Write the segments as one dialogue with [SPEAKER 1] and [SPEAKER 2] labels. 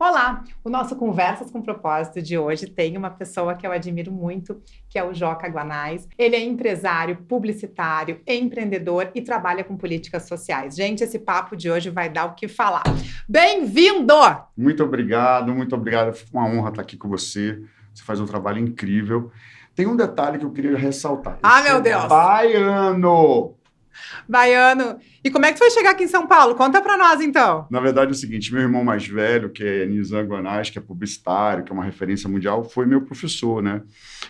[SPEAKER 1] Olá! O nosso Conversas com Propósito de hoje tem uma pessoa que eu admiro muito, que é o Joca Guanais. Ele é empresário, publicitário, empreendedor e trabalha com políticas sociais. Gente, esse papo de hoje vai dar o que falar. Bem-vindo!
[SPEAKER 2] Muito obrigado, muito obrigado. Foi uma honra estar aqui com você. Você faz um trabalho incrível. Tem um detalhe que eu queria ressaltar.
[SPEAKER 1] Meu Deus!
[SPEAKER 2] Baiano!
[SPEAKER 1] Baiano. E como é que tu foi chegar aqui em São Paulo? Conta pra nós, então.
[SPEAKER 2] Na verdade, é o seguinte, meu irmão mais velho, que é Nizam Guanais, que é publicitário, que é uma referência mundial, foi meu professor, né?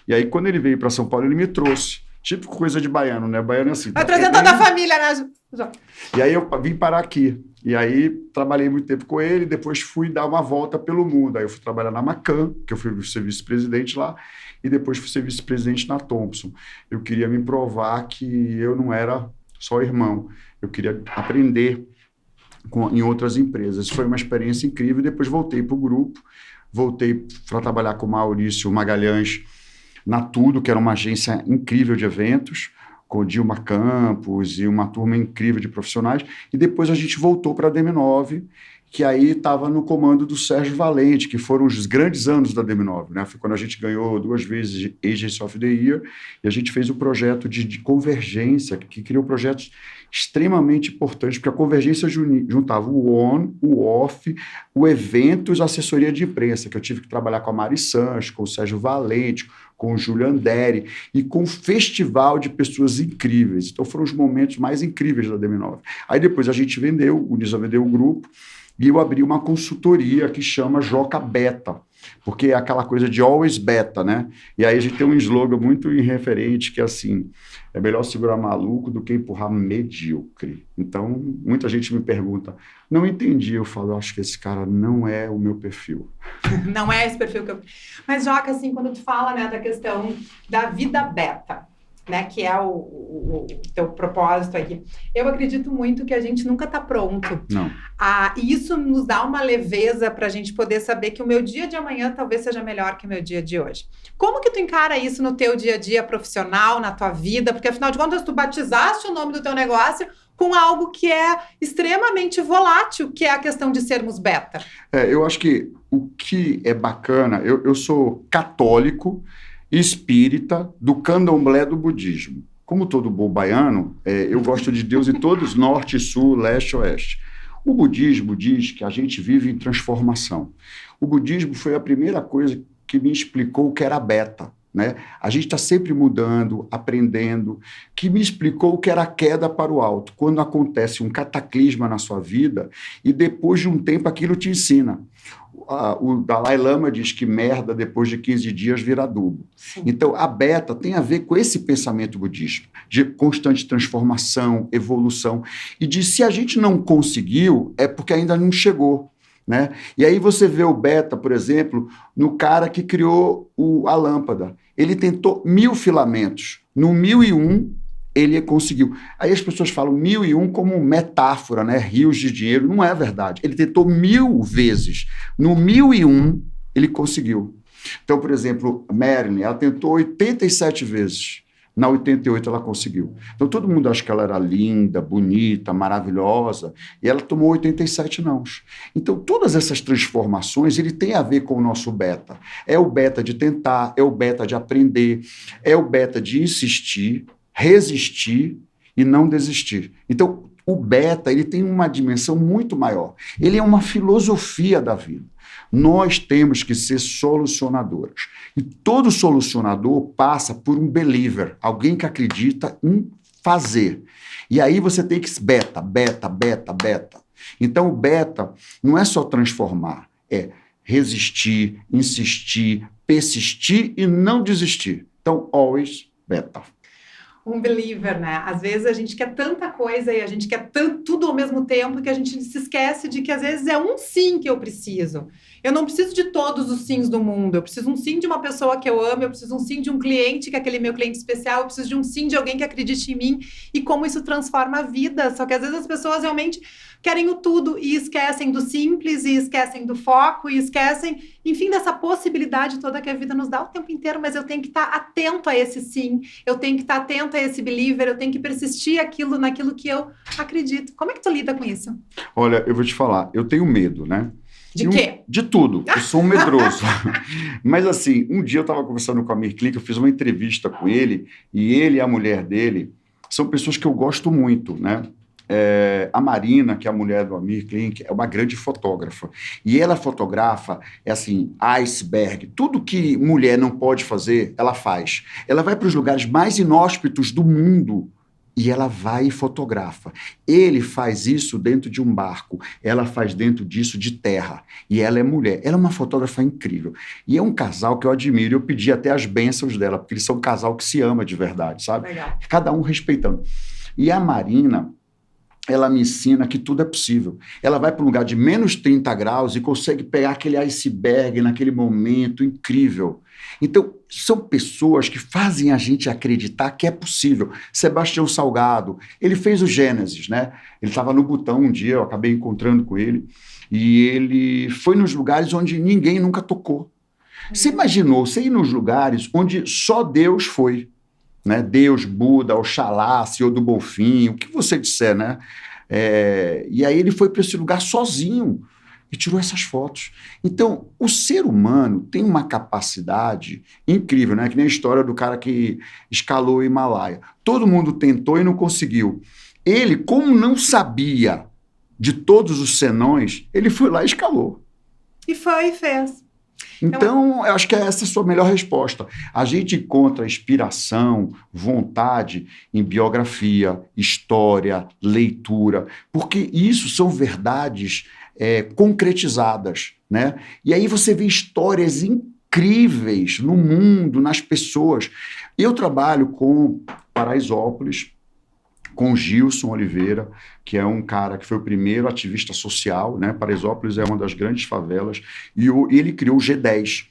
[SPEAKER 2] E aí, quando ele veio para São Paulo, ele me trouxe. Típico coisa de baiano, né? Baiano é assim.
[SPEAKER 1] Vai trazer toda a família, né?
[SPEAKER 2] E aí, eu vim parar aqui. E aí, trabalhei muito tempo com ele, depois fui dar uma volta pelo mundo. Aí eu fui trabalhar na Macan, que eu fui ser vice-presidente lá, e depois fui ser vice-presidente na Thomson. Eu queria me provar que eu não era só irmão. Eu queria aprender em outras empresas. Foi uma experiência incrível. Depois voltei para o grupo, voltei para trabalhar com o Maurício Magalhães na Tudo, que era uma agência incrível de eventos, com Dilma Campos e uma turma incrível de profissionais. E depois a gente voltou para a DM9, que aí estava no comando do Sérgio Valente, que foram os grandes anos da DM9, né? Foi quando a gente ganhou 2 vezes Agency of the Year, e a gente fez o projeto de convergência, que criou projetos extremamente importantes, porque a convergência juntava o on, o off, o eventos, a assessoria de imprensa, que eu tive que trabalhar com a Mari Sanches, com o Sérgio Valente, com o Júlio Anderi, e com um festival de pessoas incríveis. Então foram os momentos mais incríveis da DM9. Aí depois a gente vendeu, o Nizam vendeu o grupo, e eu abri uma consultoria que chama Joca Beta, porque é aquela coisa de always beta, né? E aí a gente tem um slogan muito irreverente que é assim, é melhor segurar maluco do que empurrar medíocre. Então, muita gente me pergunta, não entendi, eu falo, acho que esse cara não é o meu perfil.
[SPEAKER 1] Não é esse perfil que eu... Mas, Joca, assim, quando tu fala, né, da questão da vida beta, né, que é o teu propósito aqui. Eu acredito muito que a gente nunca está pronto.
[SPEAKER 2] Não.
[SPEAKER 1] E isso nos dá uma leveza para a gente poder saber que o meu dia de amanhã talvez seja melhor que o meu dia de hoje. Como que tu encara isso no teu dia a dia profissional, na tua vida? Porque, afinal de contas, tu batizaste o nome do teu negócio com algo que é extremamente volátil, que é a questão de sermos beta.
[SPEAKER 2] Eu acho que o que é bacana, eu sou católico, espírita, do candomblé do budismo. Como todo bom baiano, eu gosto de Deus em todos, norte, sul, leste, oeste. O budismo diz que a gente vive em transformação. O budismo foi a primeira coisa que me explicou o que era beta, né? A gente está sempre mudando, aprendendo, que me explicou o que era a queda para o alto. Quando acontece um cataclisma na sua vida e depois de um tempo aquilo te ensina. O Dalai Lama diz que merda depois de 15 dias vira adubo. Sim. Então, a beta tem a ver com esse pensamento budista, de constante transformação, evolução, e de se a gente não conseguiu, é porque ainda não chegou, né? E aí você vê o beta, por exemplo, no cara que criou a lâmpada. Ele tentou 1000 filamentos. No 1001, ele conseguiu. Aí as pessoas falam 1001 como metáfora, né? Rios de dinheiro. Não é verdade. Ele tentou 1000 vezes. No 1001, ele conseguiu. Então, por exemplo, Marilyn, ela tentou 87 vezes. Na 88, ela conseguiu. Então, todo mundo acha que ela era linda, bonita, maravilhosa, e ela tomou 87 nãos. Então, todas essas transformações, ele tem a ver com o nosso beta. É o beta de tentar, é o beta de aprender, é o beta de insistir, resistir e não desistir. Então, o beta, ele tem uma dimensão muito maior. Ele é uma filosofia da vida. Nós temos que ser solucionadores. E todo solucionador passa por um believer, alguém que acredita em fazer. E aí você tem que beta. Então, o beta não é só transformar, é resistir, insistir, persistir e não desistir. Então, always beta.
[SPEAKER 1] Um believer, né? Às vezes a gente quer tanta coisa e a gente quer tudo ao mesmo tempo que a gente se esquece de que às vezes é um sim que eu preciso. Eu não preciso de todos os sims do mundo. Eu preciso um sim de uma pessoa que eu amo, eu preciso um sim de um cliente, que é aquele meu cliente especial, eu preciso de um sim de alguém que acredite em mim e como isso transforma a vida. Só que às vezes as pessoas realmente querem o tudo e esquecem do simples, e esquecem do foco, e esquecem, enfim, dessa possibilidade toda que a vida nos dá o tempo inteiro, mas eu tenho que estar atento a esse sim, eu tenho que estar atento a esse believer, eu tenho que persistir naquilo que eu acredito. Como é que tu lida com isso?
[SPEAKER 2] Olha, eu vou te falar, eu tenho medo, né?
[SPEAKER 1] De quê?
[SPEAKER 2] De tudo. Eu sou um medroso. Mas assim, um dia eu estava conversando com a Amir Klink, eu fiz uma entrevista com ele, e ele e a mulher dele são pessoas que eu gosto muito, né? A Marina, que é a mulher do Amir Klink, é uma grande fotógrafa. E ela fotografa, assim, iceberg. Tudo que mulher não pode fazer, ela faz. Ela vai para os lugares mais inóspitos do mundo e ela vai e fotografa. Ele faz isso dentro de um barco. Ela faz dentro disso de terra. E ela é mulher. Ela é uma fotógrafa incrível. E é um casal que eu admiro. Eu pedi até as bênçãos dela, porque eles são um casal que se ama de verdade, sabe?
[SPEAKER 1] Legal.
[SPEAKER 2] Cada um respeitando. E a Marina, ela me ensina que tudo é possível. Ela vai para um lugar de menos 30 graus e consegue pegar aquele iceberg naquele momento incrível. Então, são pessoas que fazem a gente acreditar que é possível. Sebastião Salgado, ele fez o Gênesis, né? Ele estava no Butão um dia, eu acabei encontrando com ele, e ele foi nos lugares onde ninguém nunca tocou. Você imaginou você ir nos lugares onde só Deus foi? Né? Deus, Buda, Oxalá, Senhor do Bonfim, o que você disser, né? E aí ele foi para esse lugar sozinho e tirou essas fotos. Então, o ser humano tem uma capacidade incrível, né? Que nem a história do cara que escalou o Himalaia. Todo mundo tentou e não conseguiu. Ele, como não sabia de todos os senões, ele foi lá e escalou.
[SPEAKER 1] E foi e fez.
[SPEAKER 2] Então, eu acho que essa é a sua melhor resposta. A gente encontra inspiração, vontade em biografia, história, leitura, porque isso são verdades concretizadas, né? E aí você vê histórias incríveis no mundo, nas pessoas. Eu trabalho com Paraisópolis, com Gilson Oliveira, que é um cara que foi o primeiro ativista social, né? Paraisópolis é uma das grandes favelas, e ele criou o G10.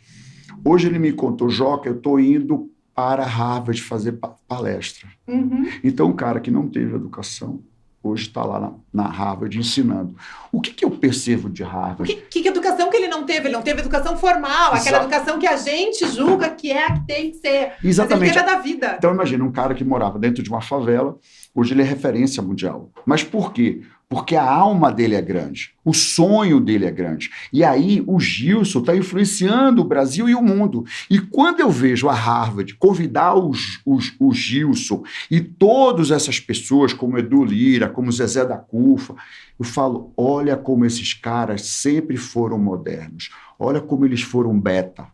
[SPEAKER 2] Hoje ele me contou, Joca, eu estou indo para Harvard fazer palestra.
[SPEAKER 1] Uhum.
[SPEAKER 2] Então, um cara que não teve educação, hoje está lá na Harvard ensinando. O que eu percebo de Harvard?
[SPEAKER 1] Que educação que ele não teve? Ele não teve educação formal, aquela educação que a gente julga que é a que tem que ser.
[SPEAKER 2] Exatamente.
[SPEAKER 1] Mas ele teve a da vida.
[SPEAKER 2] Então, imagina, um cara que morava dentro de uma favela, hoje ele é referência mundial. Mas por quê? Porque a alma dele é grande, o sonho dele é grande. E aí o Gilson está influenciando o Brasil e o mundo. E quando eu vejo a Harvard convidar o Gilson e todas essas pessoas, como Edu Lira, como Zezé da Cufa, eu falo, olha como esses caras sempre foram modernos, olha como eles foram beta.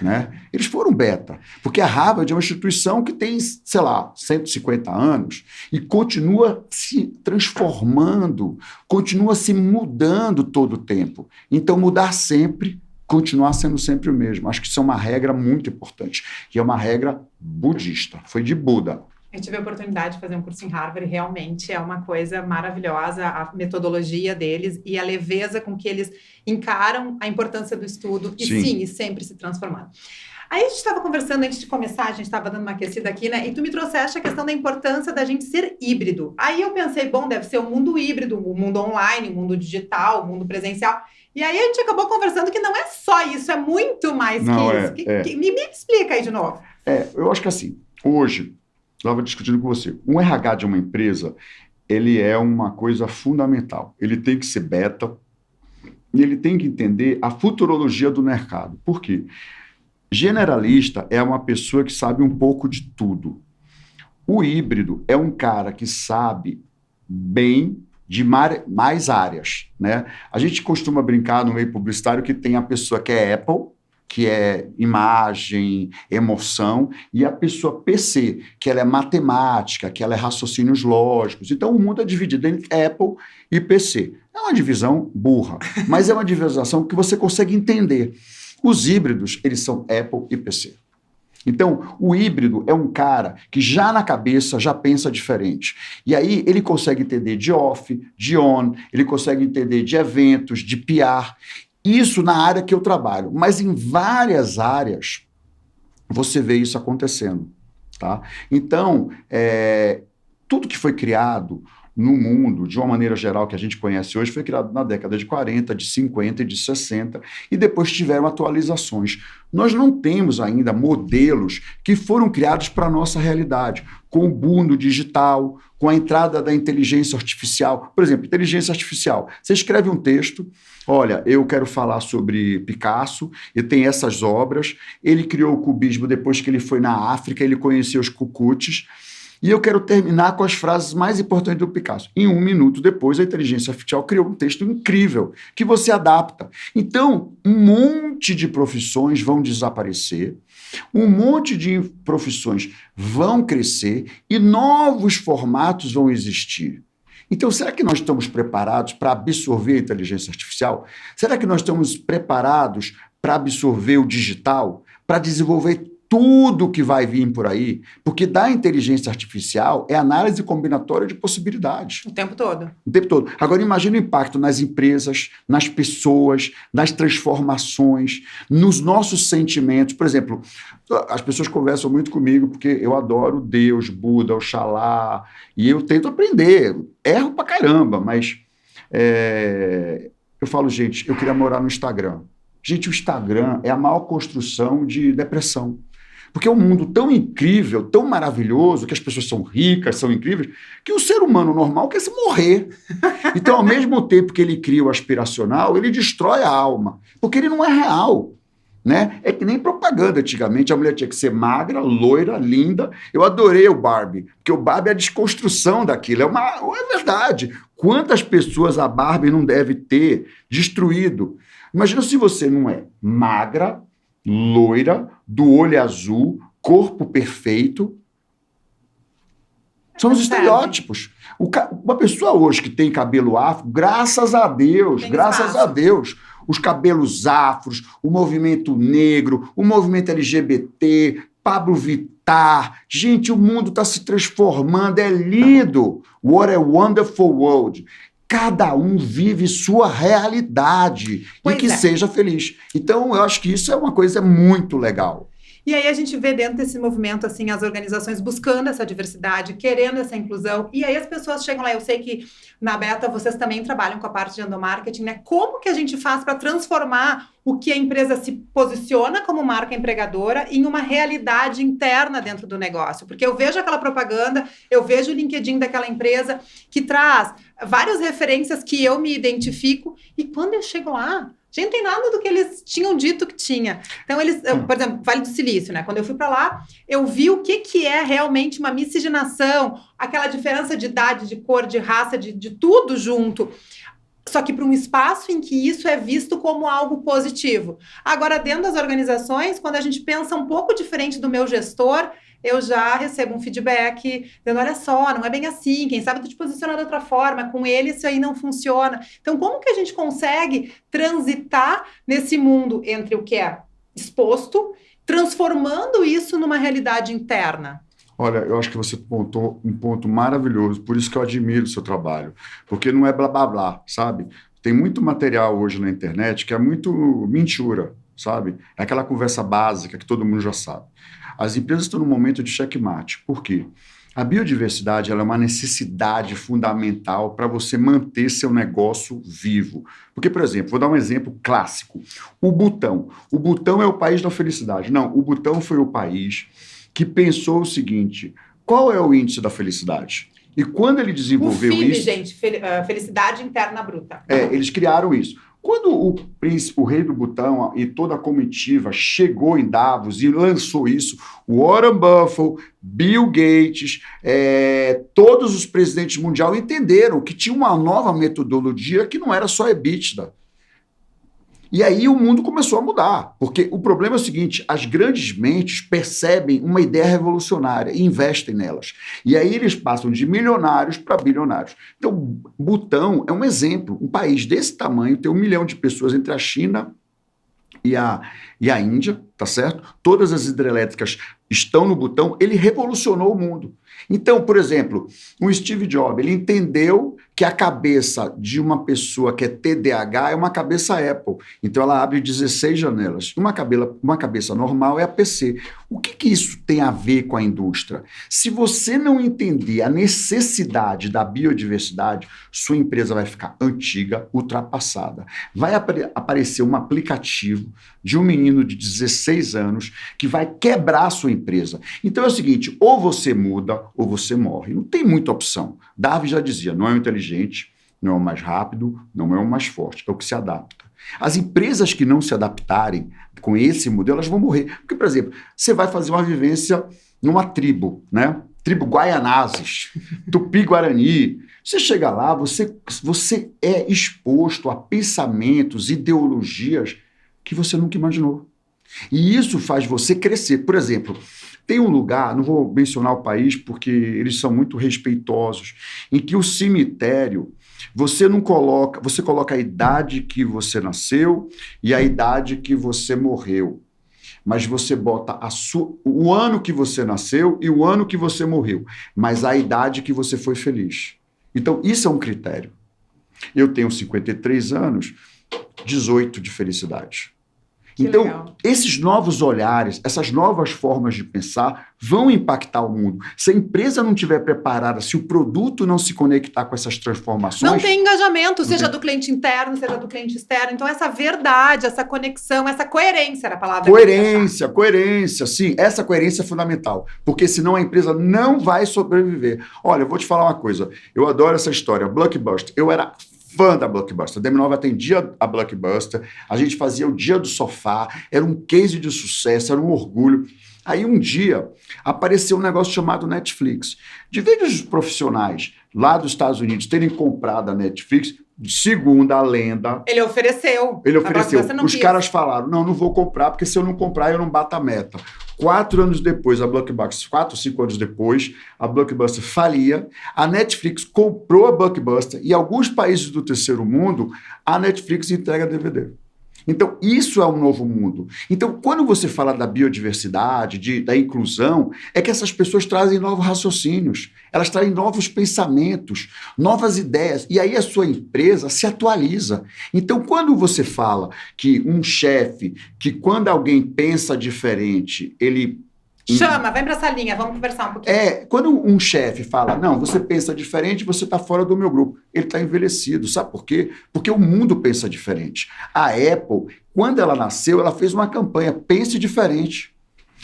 [SPEAKER 2] Né? Eles foram beta, porque a Harvard é uma instituição que tem, sei lá, 150 anos e continua se transformando, continua se mudando todo o tempo. Então, mudar sempre, continuar sendo sempre o mesmo. Acho que isso é uma regra muito importante, e é uma regra budista, foi de Buda.
[SPEAKER 1] Eu tive a oportunidade de fazer um curso em Harvard e realmente é uma coisa maravilhosa a metodologia deles e a leveza com que eles encaram a importância do estudo e sim, e sempre se transformando. Aí a gente estava conversando antes de começar, a gente estava dando uma aquecida aqui, né? E tu me trouxeste a questão da importância da gente ser híbrido. Aí eu pensei, bom, deve ser o mundo híbrido, o mundo online, o mundo digital, o mundo presencial. E aí a gente acabou conversando que não é só isso, é muito mais que isso. Me explica aí de novo.
[SPEAKER 2] Eu acho que assim, hoje, eu estava discutindo com você, um RH de uma empresa, ele é uma coisa fundamental. Ele tem que ser beta e ele tem que entender a futurologia do mercado. Por quê? Generalista é uma pessoa que sabe um pouco de tudo. O híbrido é um cara que sabe bem de mais áreas, né? A gente costuma brincar no meio publicitário que tem a pessoa que é Apple, que é imagem, emoção, e a pessoa PC, que ela é matemática, que ela é raciocínios lógicos. Então, o mundo é dividido entre Apple e PC. É uma divisão burra, mas é uma divisão que você consegue entender. Os híbridos, eles são Apple e PC. Então, o híbrido é um cara que já na cabeça já pensa diferente. E aí ele consegue entender de off, de on, ele consegue entender de eventos, de PR. Isso na área que eu trabalho. Mas em várias áreas você vê isso acontecendo. Tá? Então, tudo que foi criado no mundo, de uma maneira geral, que a gente conhece hoje, foi criado na década de 40, de 50 e de 60, e depois tiveram atualizações. Nós não temos ainda modelos que foram criados para a nossa realidade, com o boom do digital, com a entrada da inteligência artificial. Por exemplo, inteligência artificial. Você escreve um texto, olha, eu quero falar sobre Picasso, e tem essas obras, ele criou o cubismo depois que ele foi na África, ele conheceu os cucutes, e eu quero terminar com as frases mais importantes do Picasso. Em 1 minuto depois, a inteligência artificial criou um texto incrível, que você adapta. Então, um monte de profissões vão desaparecer, um monte de profissões vão crescer e novos formatos vão existir. Então, será que nós estamos preparados para absorver a inteligência artificial? Será que nós estamos preparados para absorver o digital, para desenvolver tudo que vai vir por aí? Porque da inteligência artificial é análise combinatória de possibilidades.
[SPEAKER 1] O tempo todo.
[SPEAKER 2] O tempo todo. Agora, imagine o impacto nas empresas, nas pessoas, nas transformações, nos nossos sentimentos. Por exemplo, as pessoas conversam muito comigo porque eu adoro Deus, Buda, Oxalá, e eu tento aprender. Erro pra caramba, mas eu falo, gente, eu queria morar no Instagram. Gente, o Instagram é a maior construção de depressão. Porque é um mundo tão incrível, tão maravilhoso, que as pessoas são ricas, são incríveis, que o ser humano normal quer se morrer. Então, ao mesmo tempo que ele cria o aspiracional, ele destrói a alma, porque ele não é real. Né? É que nem propaganda. Antigamente, a mulher tinha que ser magra, loira, linda. Eu adorei o Barbie, porque o Barbie é a desconstrução daquilo. É verdade. Quantas pessoas a Barbie não deve ter destruído? Imagina se você não é magra, loira, do olho azul, corpo perfeito. São os estereótipos. Uma pessoa hoje que tem cabelo afro, graças a Deus, os cabelos afros, o movimento negro, o movimento LGBT, Pablo Vittar. Gente, o mundo está se transformando, é lindo. What a wonderful world. Cada um vive sua realidade e que seja feliz. Então, eu acho que isso é uma coisa muito legal.
[SPEAKER 1] E aí a gente vê dentro desse movimento, assim, as organizações buscando essa diversidade, querendo essa inclusão, e aí as pessoas chegam lá, eu sei que na Beta vocês também trabalham com a parte de endomarketing, né? Como que a gente faz para transformar o que a empresa se posiciona como marca empregadora em uma realidade interna dentro do negócio? Porque eu vejo aquela propaganda, eu vejo o LinkedIn daquela empresa que traz várias referências que eu me identifico, e quando eu chego lá, gente, não tem nada do que eles tinham dito que tinha. Então, por exemplo, Vale do Silício, né? Quando eu fui para lá, eu vi o que é realmente uma miscigenação, aquela diferença de idade, de cor, de raça, de tudo junto. Só que para um espaço em que isso é visto como algo positivo. Agora, dentro das organizações, quando a gente pensa um pouco diferente do meu gestor, eu já recebo um feedback dizendo, olha só, não é bem assim, quem sabe tu te posiciona de outra forma, com ele isso aí não funciona. Então, como que a gente consegue transitar nesse mundo entre o que é exposto, transformando isso numa realidade interna?
[SPEAKER 2] Olha, eu acho que você pontou um ponto maravilhoso, por isso que eu admiro o seu trabalho, porque não é blá, blá, blá, sabe? Tem muito material hoje na internet que é muito mentira, sabe? É aquela conversa básica que todo mundo já sabe. As empresas estão num momento de checkmate. Por quê? A biodiversidade ela é uma necessidade fundamental para você manter seu negócio vivo. Porque, por exemplo, vou dar um exemplo clássico. O Butão. O Butão é o país da felicidade. Não, o Butão foi o país que pensou o seguinte, qual é o índice da felicidade? E quando ele desenvolveu
[SPEAKER 1] FIB,
[SPEAKER 2] isso...
[SPEAKER 1] gente, felicidade interna bruta.
[SPEAKER 2] Eles criaram isso. Quando o príncipe, o rei do Butão e toda a comitiva chegou em Davos e lançou isso, Warren Buffett, Bill Gates, todos os presidentes mundiais entenderam que tinha uma nova metodologia que não era só EBITDA. E aí o mundo começou a mudar, porque o problema é o seguinte, as grandes mentes percebem uma ideia revolucionária e investem nelas. E aí eles passam de milionários para bilionários. Então, Butão é um exemplo, um país desse tamanho, tem 1 milhão de pessoas entre a China e a Índia, tá certo? Todas as hidrelétricas estão no botão, ele revolucionou o mundo. Então, por exemplo, o Steve Jobs, ele entendeu que a cabeça de uma pessoa que é TDAH é uma cabeça Apple. Então, ela abre 16 janelas. Uma cabeça normal é a PC. O que isso tem a ver com a indústria? Se você não entender a necessidade da biodiversidade, sua empresa vai ficar antiga, ultrapassada. Vai aparecer um aplicativo de um menino de 16 anos que vai quebrar a sua empresa. Então, é o seguinte, ou você muda ou você morre. Não tem muita opção. Darwin já dizia, não é o inteligente, não é o mais rápido, não é o mais forte, é o que se adapta. As empresas que não se adaptarem com esse modelo, elas vão morrer. Porque, por exemplo, você vai fazer uma vivência numa tribo, né? Tribo Guaianazes, Tupi-Guarani. Você chega lá, você é exposto a pensamentos, ideologias que você nunca imaginou. E isso faz você crescer. Por exemplo, tem um lugar, não vou mencionar o país porque eles são muito respeitosos, em que o cemitério, você coloca a idade que você nasceu e a idade que você morreu. Mas você bota o ano que você nasceu e o ano que você morreu, mas a idade que você foi feliz. Então, isso é um critério. Eu tenho 53 anos, 18 de felicidade. Então, legal. Esses novos olhares, essas novas formas de pensar vão impactar o mundo. Se a empresa não estiver preparada, se o produto não se conectar com essas transformações...
[SPEAKER 1] Não tem engajamento, seja do cliente interno, seja do cliente externo. Então, essa verdade, essa conexão, essa coerência era a palavra.
[SPEAKER 2] Coerência, sim. Essa coerência é fundamental. Porque senão a empresa não vai sobreviver. Olha, eu vou te falar uma coisa. Eu adoro essa história. Blockbuster. Eu era fã da Blockbuster. A DM9 atendia a Blockbuster, a gente fazia o dia do sofá, era um case de sucesso, era um orgulho. Aí um dia apareceu um negócio chamado Netflix. De vez os profissionais lá dos Estados Unidos terem comprado a Netflix, segundo a lenda...
[SPEAKER 1] Ele ofereceu.
[SPEAKER 2] Os caras falaram, não vou comprar, porque se eu não comprar, eu não bato a meta. 4 anos depois, 4 ou 5 anos depois, a Blockbuster falia, a Netflix comprou a Blockbuster e alguns países do terceiro mundo, a Netflix entrega DVD. Então, isso é um novo mundo. Então, quando você fala da biodiversidade, da inclusão, é que essas pessoas trazem novos raciocínios, elas trazem novos pensamentos, novas ideias, e aí a sua empresa se atualiza. Então, quando você fala que um chefe, que quando alguém pensa diferente, ele...
[SPEAKER 1] Chama, vem para essa linha, vamos conversar um pouquinho.
[SPEAKER 2] Quando um chefe fala, não, você pensa diferente, você está fora do meu grupo. Ele está envelhecido, sabe por quê? Porque o mundo pensa diferente. A Apple, quando ela nasceu, ela fez uma campanha, pense diferente.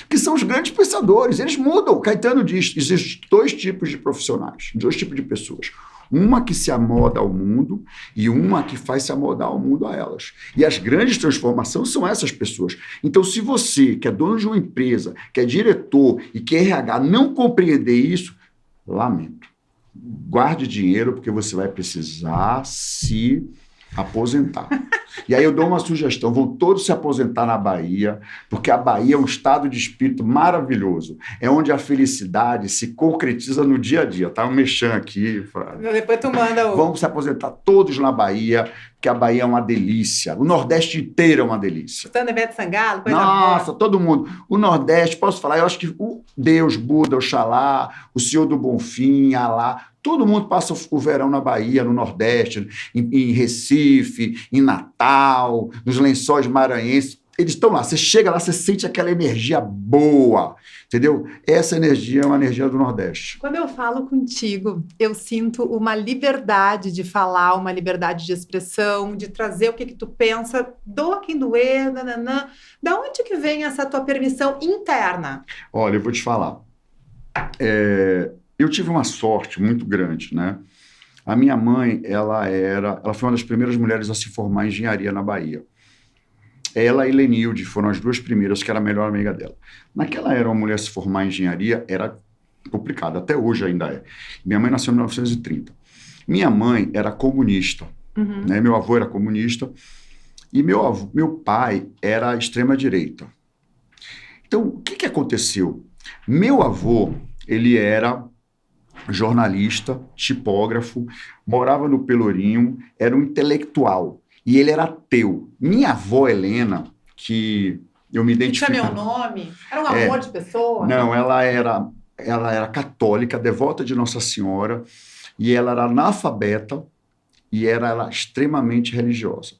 [SPEAKER 2] Que são os grandes pensadores, eles mudam. Caetano diz, existem 2 tipos de profissionais, 2 tipos de pessoas. Uma que se amoda ao mundo e uma que faz se amodar ao mundo a elas. E as grandes transformações são essas pessoas. Então, se você, que é dono de uma empresa, que é diretor e que é RH, não compreender isso, lamento. Guarde dinheiro porque você vai precisar se aposentar. E aí eu dou uma sugestão, vão todos se aposentar na Bahia, porque a Bahia é um estado de espírito maravilhoso, é onde a felicidade se concretiza no dia a dia, tá? Um mexão aqui.
[SPEAKER 1] Depois tu manda o...
[SPEAKER 2] Vamos se aposentar todos na Bahia, porque a Bahia é uma delícia, o Nordeste inteiro é uma delícia.
[SPEAKER 1] Estando Ivete Sangalo,
[SPEAKER 2] nossa, todo mundo. O Nordeste, posso falar, eu acho que o Deus, Buda, Oxalá, o Senhor do Bonfim, Alá, todo mundo passa o verão na Bahia, no Nordeste, em Recife, em Natal, nos Lençóis Maranhenses. Eles estão lá, você chega lá, você sente aquela energia boa, entendeu? Essa energia é uma energia do Nordeste.
[SPEAKER 1] Quando eu falo contigo, eu sinto uma liberdade de falar, uma liberdade de expressão, de trazer o que tu pensa, doa quem doer, nananã. Da onde que vem essa tua permissão interna?
[SPEAKER 2] Olha, eu vou te falar. Eu tive uma sorte muito grande, né? A minha mãe, ela foi uma das primeiras mulheres a se formar em engenharia na Bahia. Ela e Lenilde foram as 2 primeiras, que era a melhor amiga dela. Naquela era, uma mulher se formar em engenharia era complicado, até hoje ainda é. Minha mãe nasceu em 1930. Minha mãe era comunista, né? Meu avô era comunista e meu pai era extrema-direita. Então, o que aconteceu? Meu avô, ele era jornalista, tipógrafo, morava no Pelourinho, era um intelectual. E ele era ateu. Minha avó, Helena, que Eu me
[SPEAKER 1] Que tinha
[SPEAKER 2] identifico.
[SPEAKER 1] meu nome. Era um amor de pessoa.
[SPEAKER 2] Não, ela era católica, devota de Nossa Senhora, e ela era analfabeta e era extremamente religiosa.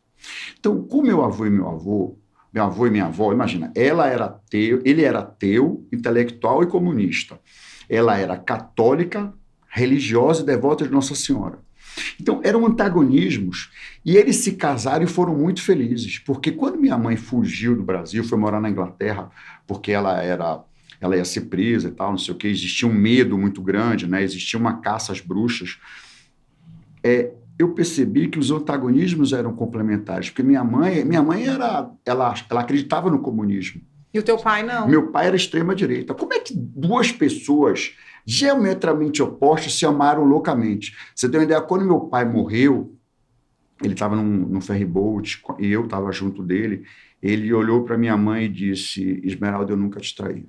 [SPEAKER 2] Então, com meu avô e minha avó, imagina, ele era ateu, intelectual e comunista. Ela era católica, religiosa e devota de Nossa Senhora. Então, eram antagonismos, e eles se casaram e foram muito felizes, porque quando minha mãe fugiu do Brasil, foi morar na Inglaterra, porque ela ia ser presa e tal, não sei o quê, existia um medo muito grande, né? Existia uma caça às bruxas. Eu percebi que os antagonismos eram complementares, porque minha mãe ela acreditava no comunismo.
[SPEAKER 1] E o teu pai não?
[SPEAKER 2] Meu pai era extrema-direita. Como é que duas pessoas geometricamente opostas se amaram loucamente? Você tem uma ideia? Quando meu pai morreu, ele estava num ferryboat e eu estava junto dele, ele olhou para minha mãe e disse: Esmeralda, eu nunca te traí.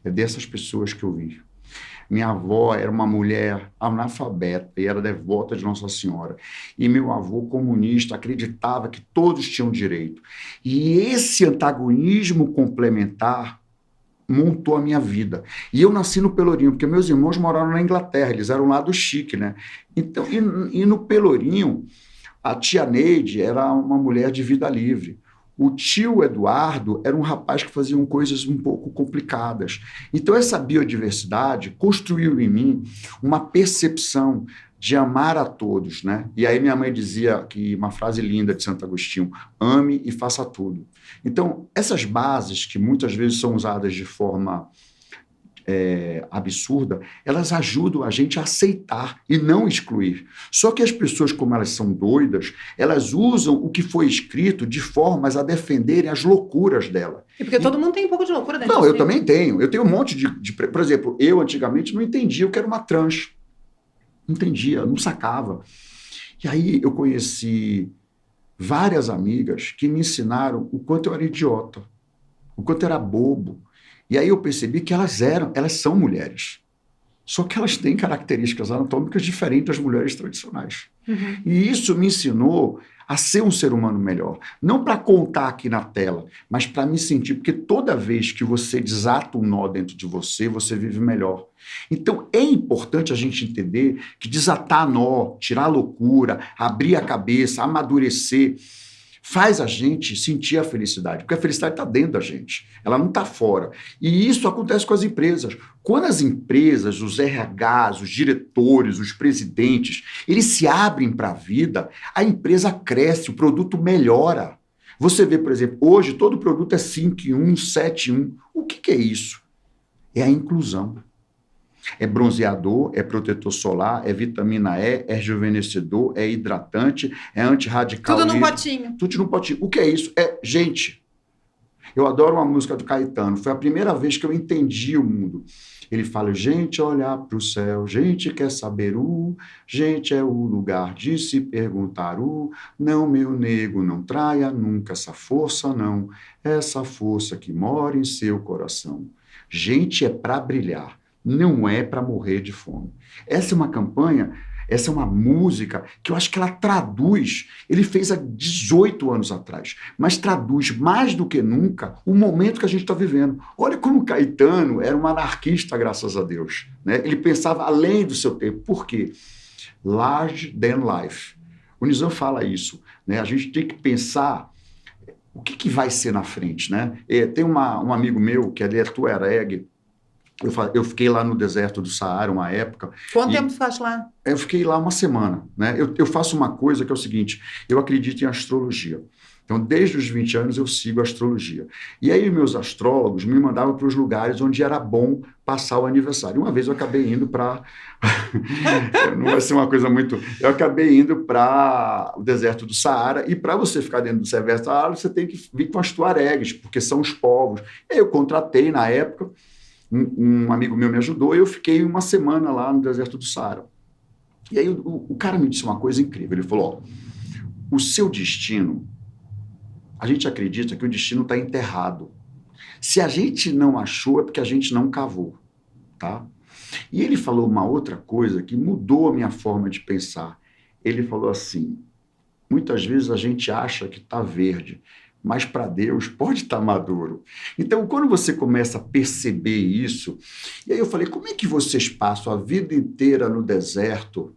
[SPEAKER 2] É dessas pessoas que eu vi. Minha avó era uma mulher analfabeta e era devota de Nossa Senhora. E meu avô, comunista, acreditava que todos tinham direito. E esse antagonismo complementar montou a minha vida. E eu nasci no Pelourinho, porque meus irmãos moraram na Inglaterra, eles eram lá do chique, né? Então, e no Pelourinho, a tia Neide era uma mulher de vida livre. O tio Eduardo era um rapaz que fazia coisas um pouco complicadas. Então, essa biodiversidade construiu em mim uma percepção de amar a todos, né? E aí minha mãe dizia que uma frase linda de Santo Agostinho: ame e faça tudo. Então, essas bases que muitas vezes são usadas de forma absurda, elas ajudam a gente a aceitar e não excluir. Só que as pessoas, como elas são doidas, elas usam o que foi escrito de formas a defenderem as loucuras dela.
[SPEAKER 1] E porque todo mundo tem um pouco de loucura dentro
[SPEAKER 2] Não,
[SPEAKER 1] de
[SPEAKER 2] eu
[SPEAKER 1] si.
[SPEAKER 2] também tenho. Eu tenho um monte Por exemplo, eu antigamente não entendia o que era uma trans. Não entendia, não sacava. E aí eu conheci várias amigas que me ensinaram o quanto eu era idiota, o quanto eu era bobo. E aí eu percebi que elas são mulheres. Só que elas têm características anatômicas diferentes das mulheres tradicionais.
[SPEAKER 1] Uhum.
[SPEAKER 2] E isso me ensinou a ser um ser humano melhor. Não para contar aqui na tela, mas para me sentir, porque toda vez que você desata um nó dentro de você, você vive melhor. Então é importante a gente entender que desatar nó, tirar a loucura, abrir a cabeça, amadurecer, faz a gente sentir a felicidade, porque a felicidade está dentro da gente, ela não está fora. E isso acontece com as empresas. Quando as empresas, os RHs, os diretores, os presidentes, eles se abrem para a vida, a empresa cresce, o produto melhora. Você vê, por exemplo, hoje todo produto é 5 em 1, 7 em 1. O que é isso? É a inclusão. É bronzeador, é protetor solar, é vitamina E, é rejuvenescedor, é hidratante, é antirradical.
[SPEAKER 1] Tudo num potinho.
[SPEAKER 2] Tudo num potinho. O que é isso? É gente. Eu adoro uma música do Caetano. Foi a primeira vez que eu entendi o mundo. Ele fala: gente, olhar para o céu, gente quer saber gente é o lugar de se perguntar não, meu nego, não traia nunca essa força, não, essa força que mora em seu coração. Gente é para brilhar. Não é para morrer de fome. Essa é uma campanha, essa é uma música que eu acho que ela traduz, ele fez há 18 anos atrás, mas traduz mais do que nunca o momento que a gente está vivendo. Olha como Caetano era um anarquista, graças a Deus, né? Ele pensava além do seu tempo. Por quê? Large than life. O Nizam fala isso, né? A gente tem que pensar o que vai ser na frente, né? Tem um amigo meu, que é de Tuareg. Eu fiquei lá no deserto do Saara uma época.
[SPEAKER 1] Quanto tempo ficaste lá?
[SPEAKER 2] Eu fiquei lá uma semana, né? Eu faço uma coisa que é o seguinte: eu acredito em astrologia. Então, desde os 20 anos, eu sigo a astrologia. E aí, meus astrólogos me mandavam para os lugares onde era bom passar o aniversário. Uma vez eu acabei indo para... Não vai ser uma coisa muito... Eu acabei indo para o deserto do Saara, e para você ficar dentro do deserto do Saara, você tem que vir com as tuaregues, porque são os povos. E aí eu contratei, na época... Um amigo meu me ajudou e eu fiquei uma semana lá no deserto do Saara. E aí o cara me disse uma coisa incrível. Ele falou: o seu destino, a gente acredita que o destino está enterrado. Se a gente não achou, é porque a gente não cavou, tá? E ele falou uma outra coisa que mudou a minha forma de pensar. Ele falou assim: muitas vezes a gente acha que está verde, mas para Deus pode estar maduro. Então, quando você começa a perceber isso, e aí eu falei, como é que vocês passam a vida inteira no deserto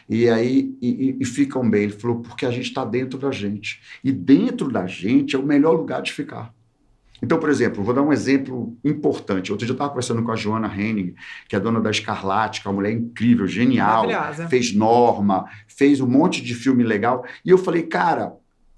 [SPEAKER 2] e aí e ficam bem? Ele falou, porque a gente está dentro da gente. E dentro da gente é o melhor lugar de ficar. Então, por exemplo, vou dar um exemplo importante. Outro dia eu estava conversando com a Joana Henning, que é dona da Escarlate, que é uma mulher incrível, genial, fez Norma, fez um monte de filme legal. E eu falei, cara,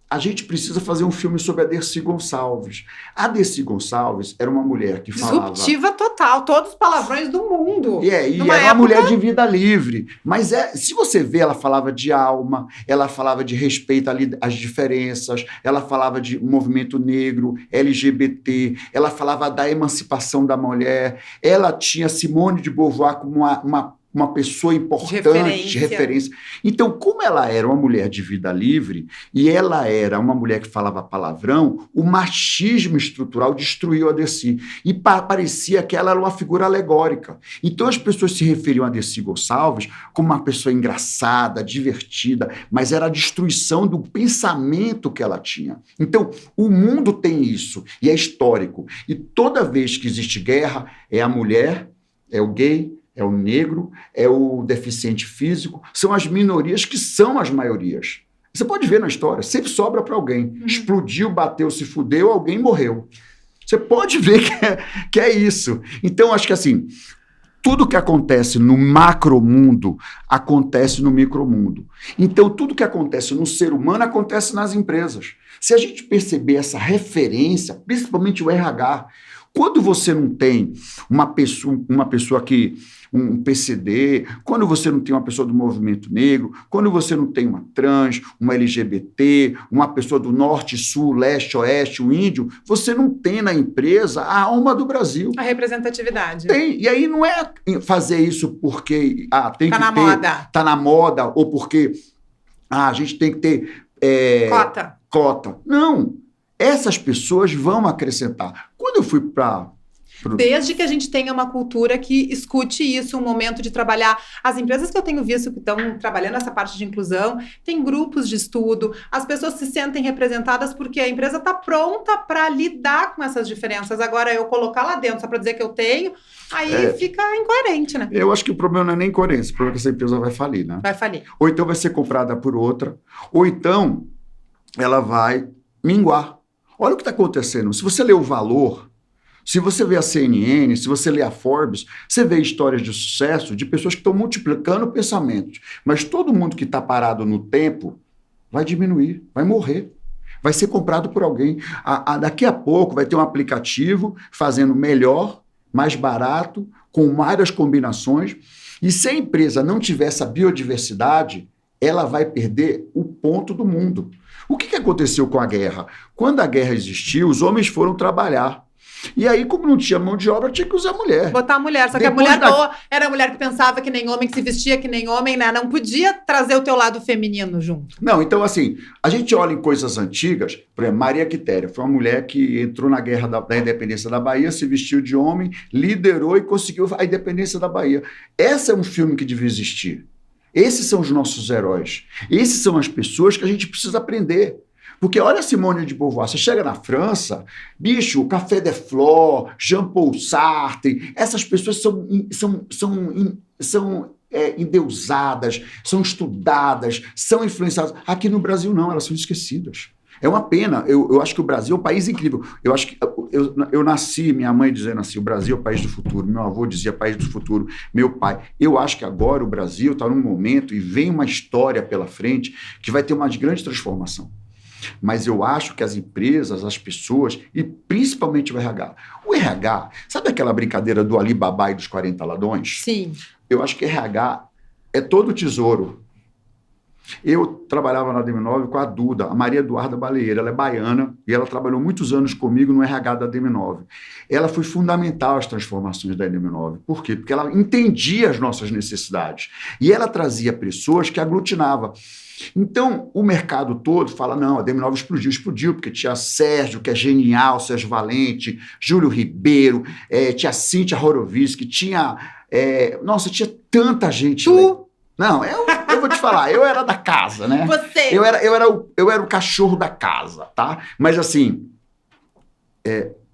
[SPEAKER 2] a gente precisa fazer um filme sobre a Dercy Gonçalves. A Dercy Gonçalves era uma mulher que falava...
[SPEAKER 1] Disruptiva total, todos os palavrões do mundo.
[SPEAKER 2] E era uma mulher de vida livre. Mas se você vê, ela falava de alma, ela falava de respeito às diferenças, ela falava de movimento negro, LGBT, ela falava da emancipação da mulher, ela tinha Simone de Beauvoir como uma pessoa importante, de referência. Então, como ela era uma mulher de vida livre e ela era uma mulher que falava palavrão, o machismo estrutural destruiu a Dercy. E parecia que ela era uma figura alegórica. Então, as pessoas se referiam a Dercy Gonçalves como uma pessoa engraçada, divertida, mas era a destruição do pensamento que ela tinha. Então, o mundo tem isso, e é histórico. E toda vez que existe guerra, é a mulher, é o gay, é o negro, é o deficiente físico, são as minorias que são as maiorias. Você pode ver na história, sempre sobra para alguém. Explodiu, bateu, se fudeu, alguém morreu. Você pode ver que é isso. Então, acho que assim, tudo que acontece no macromundo acontece no micromundo. Então, tudo que acontece no ser humano acontece nas empresas. Se a gente perceber essa referência, principalmente o RH, quando você não tem uma pessoa que... um PCD, quando você não tem uma pessoa do movimento negro, quando você não tem uma trans, uma LGBT, uma pessoa do norte, sul, leste, oeste, um índio, você não tem na empresa a alma do Brasil.
[SPEAKER 1] A representatividade.
[SPEAKER 2] Tem, e aí não é fazer isso porque tem
[SPEAKER 1] tá
[SPEAKER 2] que
[SPEAKER 1] na
[SPEAKER 2] ter,
[SPEAKER 1] moda.
[SPEAKER 2] Tá na moda, ou porque a gente tem que ter cota. Não, essas pessoas vão acrescentar. Quando eu fui para...
[SPEAKER 1] Desde que a gente tenha uma cultura que escute isso, um momento de trabalhar. As empresas que eu tenho visto que estão trabalhando essa parte de inclusão, tem grupos de estudo, as pessoas se sentem representadas porque a empresa está pronta para lidar com essas diferenças. Agora, eu colocar lá dentro só para dizer que eu tenho, aí fica incoerente, né?
[SPEAKER 2] Eu acho que o problema não é nem coerência, o problema é que essa empresa vai falir, né?
[SPEAKER 1] Vai falir.
[SPEAKER 2] Ou então vai ser comprada por outra, ou então ela vai minguar. Olha o que está acontecendo. Se você ler o Valor... Se você vê a CNN, se você lê a Forbes, você vê histórias de sucesso de pessoas que estão multiplicando pensamentos. Mas todo mundo que está parado no tempo vai diminuir, vai morrer. Vai ser comprado por alguém. Daqui a pouco vai ter um aplicativo fazendo melhor, mais barato, com várias combinações. E se a empresa não tiver essa biodiversidade, ela vai perder o ponto do mundo. O que aconteceu com a guerra? Quando a guerra existiu, os homens foram trabalhar. E aí, como não tinha mão de obra, tinha que usar mulher.
[SPEAKER 1] Botar a mulher. Só que depois a mulher boa era a mulher que pensava que nem homem, que se vestia que nem homem, né? Não podia trazer o teu lado feminino junto.
[SPEAKER 2] Não, então assim, a gente olha em coisas antigas, por exemplo, Maria Quitéria foi uma mulher que entrou na guerra da independência da Bahia, se vestiu de homem, liderou e conseguiu a independência da Bahia. Esse é um filme que devia existir. Esses são os nossos heróis. Esses são as pessoas que a gente precisa aprender. Porque olha a Simone de Beauvoir, você chega na França, bicho, Café de Flore, Jean-Paul Sartre, essas pessoas são endeusadas, são estudadas, são influenciadas. Aqui no Brasil não, elas são esquecidas. É uma pena, eu acho que o Brasil é um país incrível. Eu acho que eu nasci, minha mãe dizendo assim, o Brasil é o país do futuro, meu avô dizia país do futuro, meu pai. Eu acho que agora o Brasil está num momento e vem uma história pela frente que vai ter uma grande transformação. Mas eu acho que as empresas, as pessoas, e principalmente o RH, sabe aquela brincadeira do Alibaba e dos 40 ladrões?
[SPEAKER 1] Sim.
[SPEAKER 2] Eu acho que RH é todo tesouro. Eu trabalhava na DM9 com a Duda, a Maria Eduarda Baleeira, ela é baiana e ela trabalhou muitos anos comigo no RH da DM9. Ela foi fundamental às transformações da DM9. Por quê? Porque ela entendia as nossas necessidades e ela trazia pessoas que aglutinavam. Então, o mercado todo fala, não, a DM9 explodiu, porque tinha Sérgio, que é genial, Sérgio Valente, Júlio Ribeiro, tinha Cíntia Horowitz, tinha... nossa, tinha tanta gente.
[SPEAKER 1] Tu?
[SPEAKER 2] Não, eu vou vou te falar, eu era da casa, né?
[SPEAKER 1] Você!
[SPEAKER 2] Eu era o cachorro da casa, tá? Mas assim,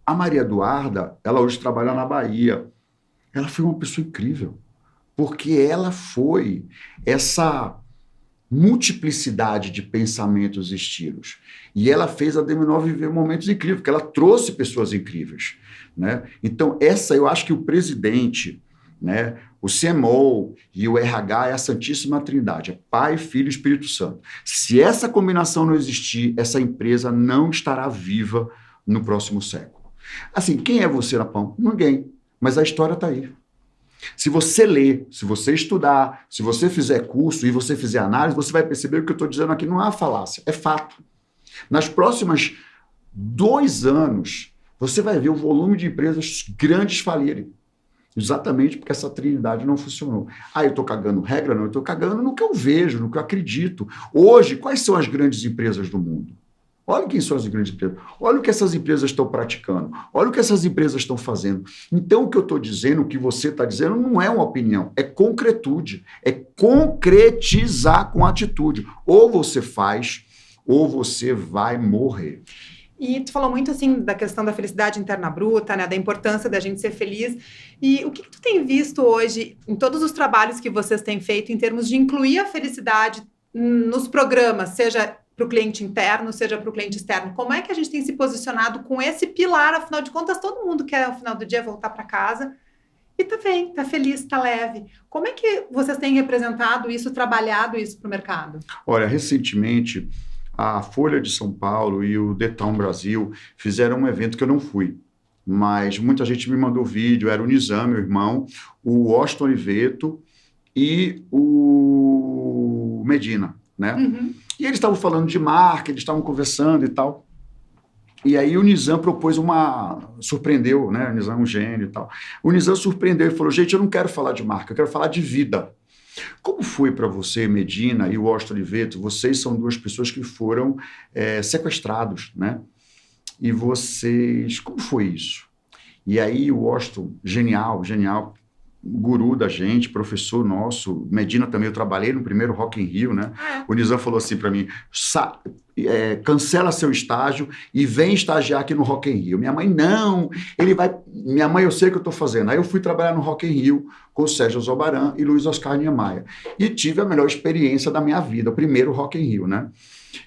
[SPEAKER 2] a Maria Eduarda, ela hoje trabalha na Bahia. Ela foi uma pessoa incrível, porque ela foi essa multiplicidade de pensamentos e estilos. E ela fez a Dominó viver momentos incríveis, porque ela trouxe pessoas incríveis, né? Então, eu acho que o presidente, né, o CMO e o RH é a Santíssima Trindade, é Pai, Filho e Espírito Santo. Se essa combinação não existir, essa empresa não estará viva no próximo século. Assim, quem é você, Napão? Ninguém. Mas a história está aí. Se você ler, se você estudar, se você fizer curso e você fizer análise, você vai perceber que o que eu estou dizendo aqui não é uma falácia, é fato. Nas próximas 2 anos, você vai ver o volume de empresas grandes falirem. Exatamente porque essa trinidade não funcionou. Eu estou cagando regra? Não, eu estou cagando no que eu vejo, no que eu acredito. Hoje, quais são as grandes empresas do mundo? Olha quem são as grandes empresas. Olha o que essas empresas estão praticando. Olha o que essas empresas estão fazendo. Então, o que eu estou dizendo, o que você está dizendo, não é uma opinião, é concretude. É concretizar com atitude. Ou você faz, ou você vai morrer.
[SPEAKER 1] E tu falou muito, assim, da questão da felicidade interna bruta, né? Da importância da gente ser feliz. E o que tu tem visto hoje, em todos os trabalhos que vocês têm feito, em termos de incluir a felicidade nos programas, seja para o cliente interno, seja para o cliente externo? Como é que a gente tem se posicionado com esse pilar? Afinal de contas, todo mundo quer, ao final do dia, voltar para casa e tá bem, tá feliz, tá leve. Como é que vocês têm representado isso, trabalhado isso para o mercado?
[SPEAKER 2] Olha, recentemente, a Folha de São Paulo e o Detal Brasil fizeram um evento que eu não fui, mas muita gente me mandou vídeo, era o Nizam, meu irmão, o Washington Oliveto e o Medina, né?
[SPEAKER 1] Uhum.
[SPEAKER 2] E eles estavam falando de marca, eles estavam conversando e tal. E aí o Nizam propôs surpreendeu, né? O Nizam é um gênio e tal. O Nizam surpreendeu e falou, gente, eu não quero falar de marca, eu quero falar de vida. Como foi para você, Medina e o Washington Oliveto? Vocês são 2 pessoas que foram sequestrados, né? E vocês... Como foi isso? E aí o Washington, genial, guru da gente, professor nosso, Medina também, eu trabalhei no primeiro Rock in Rio, né? O Nizam falou assim para mim, cancela seu estágio e vem estagiar aqui no Rock in Rio. Minha mãe, não, minha mãe, eu sei o que eu estou fazendo. Aí eu fui trabalhar no Rock in Rio com o Sérgio Zobaran e Luiz Oscar Niemeyer. E tive a melhor experiência da minha vida, o primeiro Rock in Rio, né?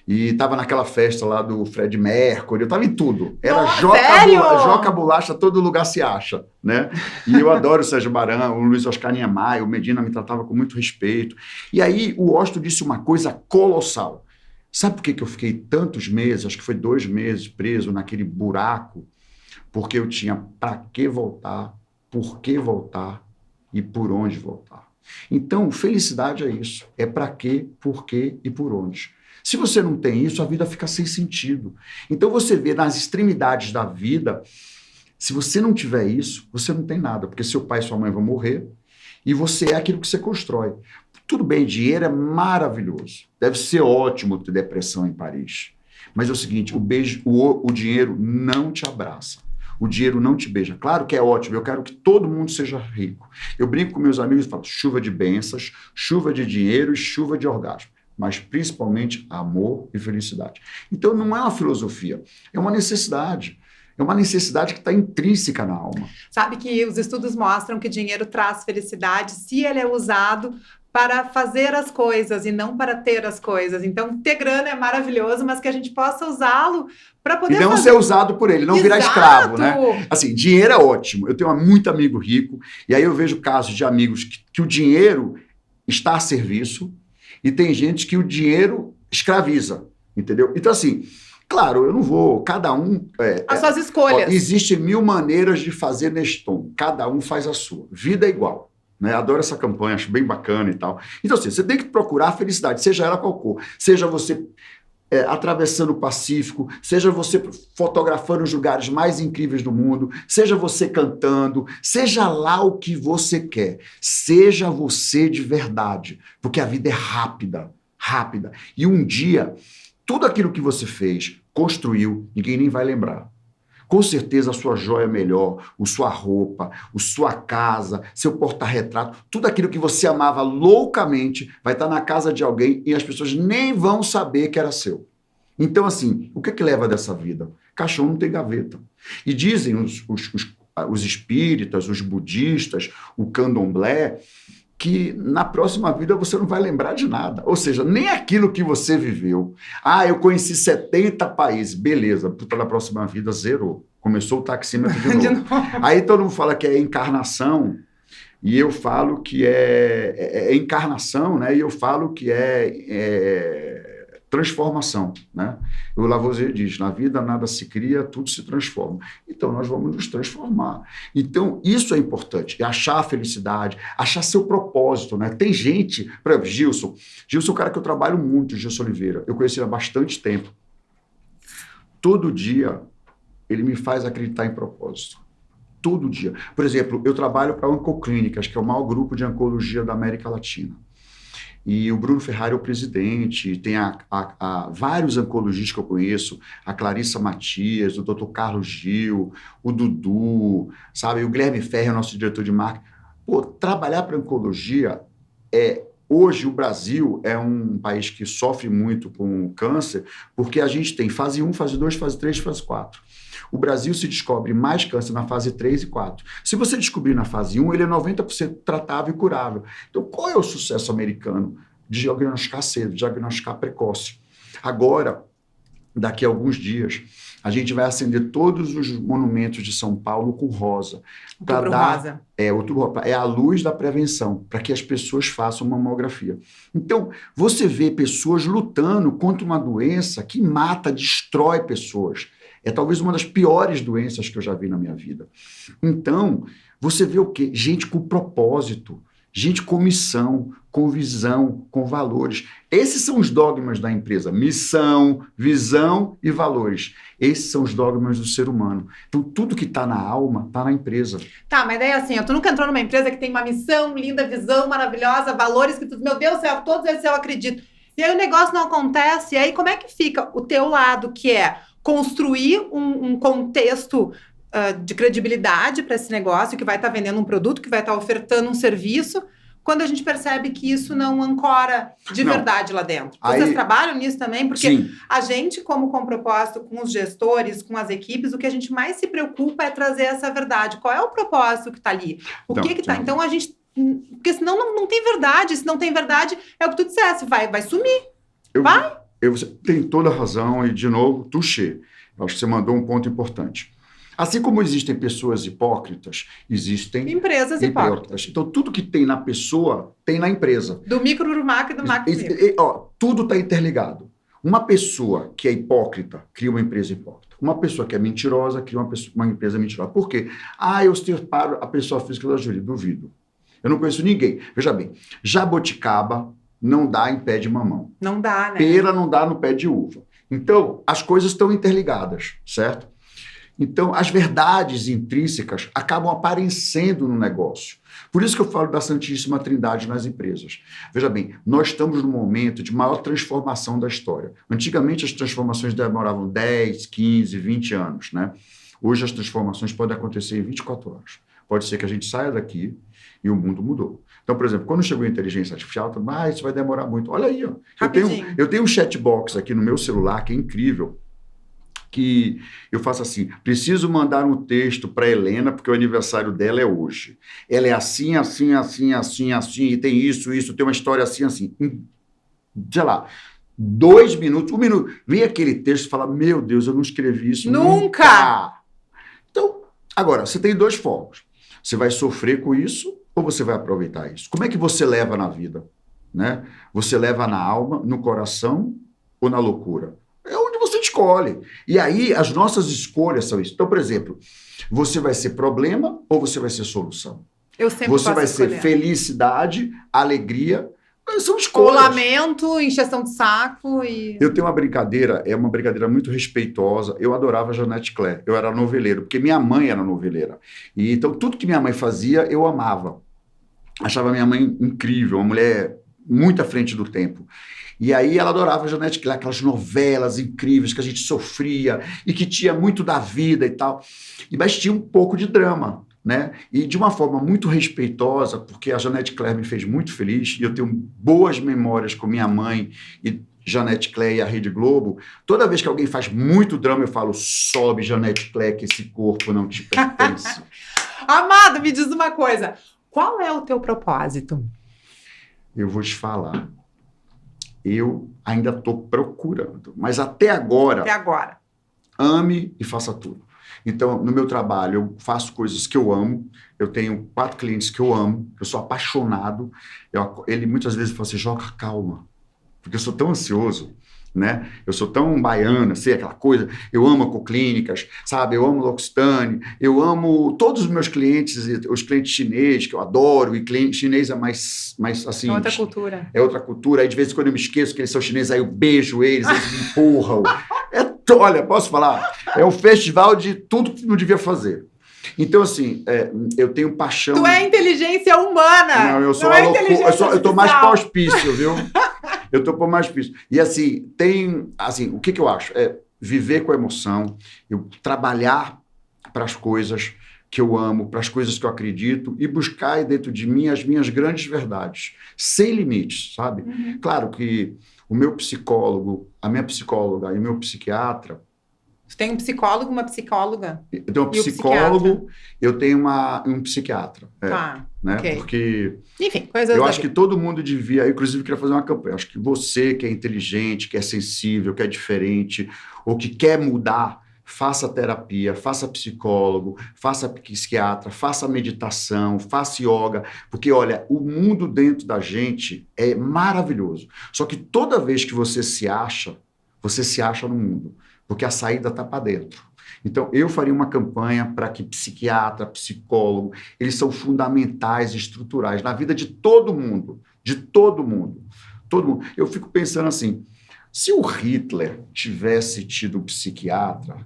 [SPEAKER 2] E estava naquela festa lá do Fred Mercury, eu estava em tudo. Era Joca Bolacha, todo lugar se acha, né? E eu adoro o Sérgio Baran, o Luiz Oscar Niemeyer, o Medina me tratava com muito respeito. E aí o Washington disse uma coisa colossal. Sabe por que eu fiquei tantos meses, acho que foi 2 meses preso naquele buraco? Porque eu tinha para que voltar, por que voltar e por onde voltar. Então, felicidade é isso. É para quê, por quê e por onde. Se você não tem isso, a vida fica sem sentido. Então você vê nas extremidades da vida, se você não tiver isso, você não tem nada, porque seu pai e sua mãe vão morrer e você é aquilo que você constrói. Tudo bem, dinheiro é maravilhoso. Deve ser ótimo ter depressão em Paris. Mas é o seguinte, o dinheiro não te abraça. O dinheiro não te beija. Claro que é ótimo, eu quero que todo mundo seja rico. Eu brinco com meus amigos e falo, chuva de bênçãos, chuva de dinheiro e chuva de orgasmo. Mas principalmente amor e felicidade. Então não é uma filosofia, é uma necessidade. É uma necessidade que está intrínseca na alma.
[SPEAKER 1] Sabe que os estudos mostram que dinheiro traz felicidade se ele é usado para fazer as coisas e não para ter as coisas. Então, ter grana é maravilhoso, mas que a gente possa usá-lo para poder
[SPEAKER 2] e não ser usado por ele, não virar escravo, né? Assim, dinheiro é ótimo. Eu tenho muito amigo rico, e aí eu vejo casos de amigos que o dinheiro está a serviço, e tem gente que o dinheiro escraviza, entendeu? Então, assim, claro, eu não vou... Cada um...
[SPEAKER 1] as suas escolhas.
[SPEAKER 2] Existem 1000 maneiras de fazer Neston. Cada um faz a sua. Vida é igual. Né? Adoro essa campanha, acho bem bacana e tal. Então, assim, você tem que procurar a felicidade, seja ela qual for. Seja você atravessando o Pacífico, seja você fotografando os lugares mais incríveis do mundo, seja você cantando, seja lá o que você quer. Seja você de verdade, porque a vida é rápida, rápida. E um dia, tudo aquilo que você fez, construiu, ninguém nem vai lembrar. Com certeza a sua joia melhor, a sua roupa, a sua casa, seu porta-retrato, tudo aquilo que você amava loucamente vai estar na casa de alguém e as pessoas nem vão saber que era seu. Então, assim, o que é que leva dessa vida? Caixão não tem gaveta. E dizem os espíritas, os budistas, o candomblé, que na próxima vida você não vai lembrar de nada. Ou seja, nem aquilo que você viveu. Ah, eu conheci 70 países. Beleza, na próxima vida zerou. Começou o taxímetro de novo. Aí todo mundo fala que é encarnação, e eu falo que é encarnação, né? E eu falo que é transformação, né? O Lavoisier diz, na vida nada se cria, tudo se transforma. Então, nós vamos nos transformar. Então, isso é importante, é achar a felicidade, achar seu propósito, né? Tem gente, por exemplo, Gilson é um cara que eu trabalho muito, Gilson Oliveira, eu conheci ele há bastante tempo. Todo dia, ele me faz acreditar em propósito. Todo dia. Por exemplo, eu trabalho para a Oncoclínicas, que é o maior grupo de oncologia da América Latina. E o Bruno Ferrari é o presidente, tem vários oncologistas que eu conheço, a Clarissa Matias, o Dr. Carlos Gil, o Dudu, sabe? O Guilherme Ferreira, nosso diretor de marketing. Pô, trabalhar para oncologia hoje o Brasil é um país que sofre muito com câncer, porque a gente tem fase 1, fase 2, fase 3, fase 4. O Brasil se descobre mais câncer na fase 3 e 4. Se você descobrir na fase 1, ele é 90% tratável e curável. Então, qual é o sucesso americano? De diagnosticar cedo, diagnosticar precoce. Agora, daqui a alguns dias, a gente vai acender todos os monumentos de São Paulo com rosa.
[SPEAKER 1] Outubro rosa.
[SPEAKER 2] É a luz da prevenção, para que as pessoas façam mamografia. Então, você vê pessoas lutando contra uma doença que mata, destrói pessoas. É talvez uma das piores doenças que eu já vi na minha vida. Então, você vê o quê? Gente com propósito, gente com missão, com visão, com valores. Esses são os dogmas da empresa. Missão, visão e valores. Esses são os dogmas do ser humano. Então, tudo que está na alma está na empresa.
[SPEAKER 1] Tá, mas daí assim, tu nunca entrou numa empresa que tem uma missão linda, visão maravilhosa, valores que tu, meu Deus do céu, todos esses eu acredito. E aí o negócio não acontece, e aí como é que fica o teu lado, que é construir um contexto de credibilidade para esse negócio, que vai estar vendendo um produto, que vai estar ofertando um serviço, quando a gente percebe que isso não ancora de verdade lá dentro. Vocês trabalham nisso também? Porque sim, a gente, como com propósito, com os gestores, com as equipes, o que a gente mais se preocupa é trazer essa verdade. Qual é o propósito que está ali? Que está? Então, a gente... Porque senão não tem verdade. Se não tem verdade, é o que tu dissesse, vai sumir.
[SPEAKER 2] Você tem toda a razão e, de novo, touché. Acho que você mandou um ponto importante. Assim como existem pessoas hipócritas, existem
[SPEAKER 1] empresas hipócritas.
[SPEAKER 2] Então, tudo que tem na pessoa, tem na empresa.
[SPEAKER 1] Do micro para o macro e do macro para o micro.
[SPEAKER 2] Tudo está interligado. Uma pessoa que é hipócrita, cria uma empresa hipócrita. Uma pessoa que é mentirosa, cria uma empresa mentirosa. Por quê? Eu separo a pessoa física da jurídica. Duvido. Eu não conheço ninguém. Veja bem, jabuticaba não dá em pé de mamão.
[SPEAKER 1] Não dá, né?
[SPEAKER 2] Pera não dá no pé de uva. Então, as coisas estão interligadas, certo? Então, as verdades intrínsecas acabam aparecendo no negócio. Por isso que eu falo da Santíssima Trindade nas empresas. Veja bem, nós estamos num momento de maior transformação da história. Antigamente, as transformações demoravam 10, 15, 20 anos, né? Hoje, as transformações podem acontecer em 24 horas. Pode ser que a gente saia daqui e o mundo mudou. Então, por exemplo, quando chegou a inteligência artificial, isso vai demorar muito. Olha aí, ó. Eu tenho um chatbox aqui no meu celular que é incrível, que eu faço assim, preciso mandar um texto para Helena, porque o aniversário dela é hoje. Ela é assim, assim, assim, assim, assim, e tem isso, tem uma história assim, assim. Sei lá, 2 minutos, 1 minuto. Vem aquele texto e fala, meu Deus, eu não escrevi isso nunca. Então, agora, você tem 2 formas. Você vai sofrer com isso ou você vai aproveitar isso? Como é que você leva na vida? Né? Você leva na alma, no coração ou na loucura? É onde você escolhe. E aí, as nossas escolhas são isso. Então, por exemplo, você vai ser problema ou você vai ser solução?
[SPEAKER 1] Eu sempre
[SPEAKER 2] Você vai
[SPEAKER 1] escolher.
[SPEAKER 2] ser felicidade, alegria. São escolhas.
[SPEAKER 1] Ou lamento, encheção de saco e...
[SPEAKER 2] Eu tenho uma brincadeira, é uma brincadeira muito respeitosa. Eu adorava Jeanette Claire. Eu era noveleiro, porque minha mãe era noveleira. E então, tudo que minha mãe fazia, eu amava. Achava minha mãe incrível, uma mulher muito à frente do tempo. E aí ela adorava a Janete Claire, aquelas novelas incríveis que a gente sofria e que tinha muito da vida e tal. Mas tinha um pouco de drama, né? E de uma forma muito respeitosa, porque a Janete Claire me fez muito feliz e eu tenho boas memórias com minha mãe e Janete Claire e a Rede Globo. Toda vez que alguém faz muito drama, eu falo, sobe, Janete Claire, que esse corpo não te pertence.
[SPEAKER 1] Amado, me diz uma coisa. Qual é o teu propósito?
[SPEAKER 2] Eu vou te falar. Eu ainda estou procurando, mas até agora, ame e faça tudo. Então, no meu trabalho, eu faço coisas que eu amo, eu tenho 4 clientes que eu amo, eu sou apaixonado. Ele muitas vezes fala assim, Joca, calma, porque eu sou tão ansioso, né? Eu sou tão baiano, assim, aquela coisa. Eu amo a Coclínicas, sabe? Eu amo L'Occitane, eu amo todos os meus clientes, os clientes chineses, que eu adoro, e cliente chinês é mais assim...
[SPEAKER 1] É outra cultura.
[SPEAKER 2] É outra cultura. Aí, de vez em quando, eu me esqueço que eles são chineses, aí eu beijo eles me empurram. Olha, posso falar? É um festival de tudo que não devia fazer. Então, assim, eu tenho paixão...
[SPEAKER 1] Tu é inteligência humana!
[SPEAKER 2] Não, eu sou
[SPEAKER 1] não é
[SPEAKER 2] eu tô mais para hospício, viu? Eu tô por mais hospício. E, assim, o que eu acho? É viver com emoção, eu trabalhar para as coisas que eu amo, para as coisas que eu acredito e buscar dentro de mim as minhas grandes verdades, sem limites, sabe? Uhum. Claro que o meu psicólogo, a minha psicóloga e o meu psiquiatra...
[SPEAKER 1] Você tem um psicólogo e uma psicóloga?
[SPEAKER 2] Eu tenho um psicólogo, eu tenho um psiquiatra.
[SPEAKER 1] Tá,
[SPEAKER 2] né?
[SPEAKER 1] Okay.
[SPEAKER 2] Porque
[SPEAKER 1] enfim, coisas
[SPEAKER 2] eu acho que todo mundo devia... Eu, inclusive, queria fazer uma campanha. Acho que você que é inteligente, que é sensível, que é diferente, ou que quer mudar, faça terapia, faça psicólogo, faça psiquiatra, faça meditação, faça yoga, porque, olha, o mundo dentro da gente é maravilhoso. Só que toda vez que você se acha no mundo, porque a saída está para dentro. Então, eu faria uma campanha para que psiquiatra, psicólogo, eles são fundamentais, estruturais na vida de todo mundo, todo mundo. Eu fico pensando assim, se o Hitler tivesse tido psiquiatra,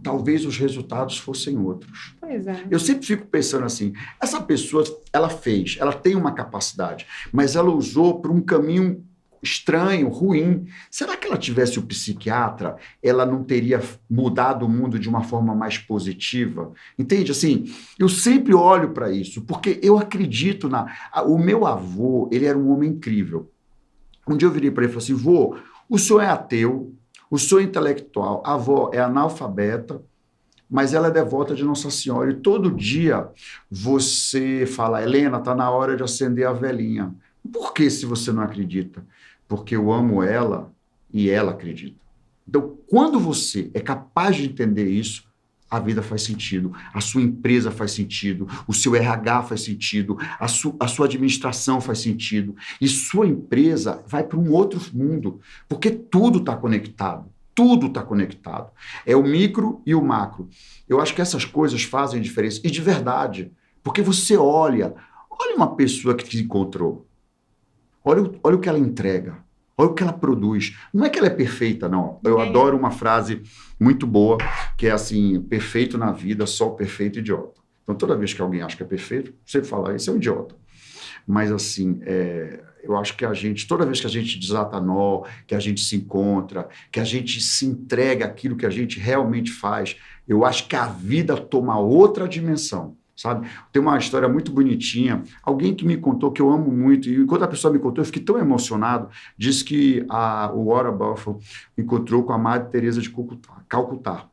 [SPEAKER 2] talvez os resultados fossem outros.
[SPEAKER 1] Pois é.
[SPEAKER 2] Eu sempre fico pensando assim, essa pessoa, ela tem uma capacidade, mas ela usou por um caminho estranho, ruim. Será que ela tivesse o psiquiatra, ela não teria mudado o mundo de uma forma mais positiva? Entende? Assim, eu sempre olho para isso, porque eu acredito o meu avô, ele era um homem incrível. Um dia eu virei para ele e falei assim, vô, o senhor é ateu, o senhor é intelectual, a avó é analfabeta, mas ela é devota de Nossa Senhora. E todo dia você fala, Helena, está na hora de acender a velinha. Por que se você não acredita? Porque eu amo ela e ela acredita. Então, quando você é capaz de entender isso, a vida faz sentido, a sua empresa faz sentido, o seu RH faz sentido, a sua administração faz sentido, e sua empresa vai para um outro mundo, porque tudo está conectado. Tudo está conectado. É o micro e o macro. Eu acho que essas coisas fazem diferença. E de verdade. Porque você olha uma pessoa que te encontrou. Olha o que ela entrega. Olha o que ela produz. Não é que ela é perfeita, não. Eu adoro uma frase muito boa, que é assim, perfeito na vida, só o perfeito idiota. Então, toda vez que alguém acha que é perfeito, você fala, esse é um idiota. Mas, assim, eu acho que toda vez que a gente desata nó, que a gente se encontra, que a gente se entrega aquilo que a gente realmente faz, eu acho que a vida toma outra dimensão, sabe? Tem uma história muito bonitinha, alguém que me contou, que eu amo muito, e enquanto a pessoa me contou, eu fiquei tão emocionado, disse que o Warren Buffett encontrou com a Madre Teresa de Calcutá.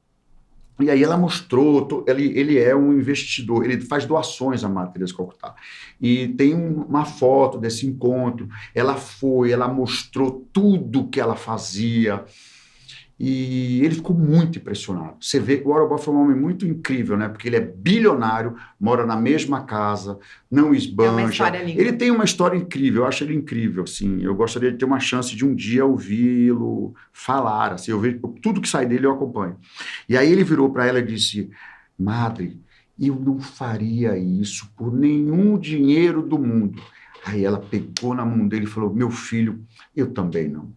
[SPEAKER 2] E aí ela mostrou, ele é um investidor, ele faz doações à Madre Teresa de Calcutá. E tem uma foto desse encontro, ela mostrou tudo que ela fazia, e ele ficou muito impressionado. Você vê, o Warren Buffett é um homem muito incrível, né? Porque ele é bilionário, mora na mesma casa, não esbanja.
[SPEAKER 1] É uma história linda.
[SPEAKER 2] Ele tem uma história incrível, eu acho ele incrível, assim. Eu gostaria de ter uma chance de um dia ouvi-lo falar, assim. Eu vejo tudo que sai dele, eu acompanho. E aí ele virou para ela e disse, Madre, eu não faria isso por nenhum dinheiro do mundo. Aí ela pegou na mão dele e falou, meu filho, eu também não.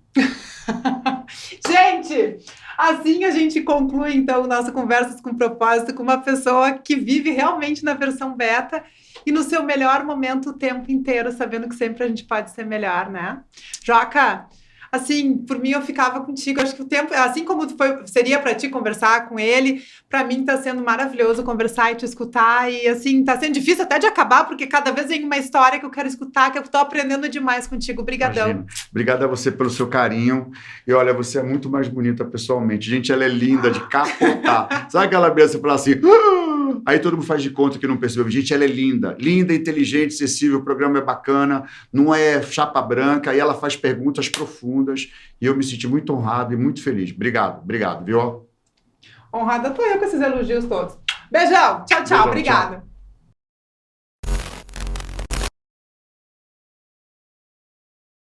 [SPEAKER 1] Gente, assim a gente conclui, então, nossa Conversas com Propósito com uma pessoa que vive realmente na versão beta e no seu melhor momento o tempo inteiro, sabendo que sempre a gente pode ser melhor, né? Joca, assim, por mim eu ficava contigo, acho que o tempo, assim como seria para ti conversar com ele, para mim tá sendo maravilhoso conversar e te escutar e assim, tá sendo difícil até de acabar, porque cada vez vem uma história que eu quero escutar, que eu tô aprendendo demais contigo. Obrigadão.
[SPEAKER 2] Imagina. Obrigado a você pelo seu carinho. E olha, você é muito mais bonita pessoalmente. Gente, ela é linda de capotar. Sabe aquela beça que fala assim... Aí todo mundo faz de conta que não percebeu. Gente, ela é linda. Linda, inteligente, acessível. O programa é bacana. Não é chapa branca. E ela faz perguntas profundas. E eu me senti muito honrado e muito feliz. Obrigado, viu?
[SPEAKER 1] Honrada tô eu com esses elogios todos. Beijão. Tchau, tchau.
[SPEAKER 2] Beijão,
[SPEAKER 1] Obrigada.
[SPEAKER 2] tchau.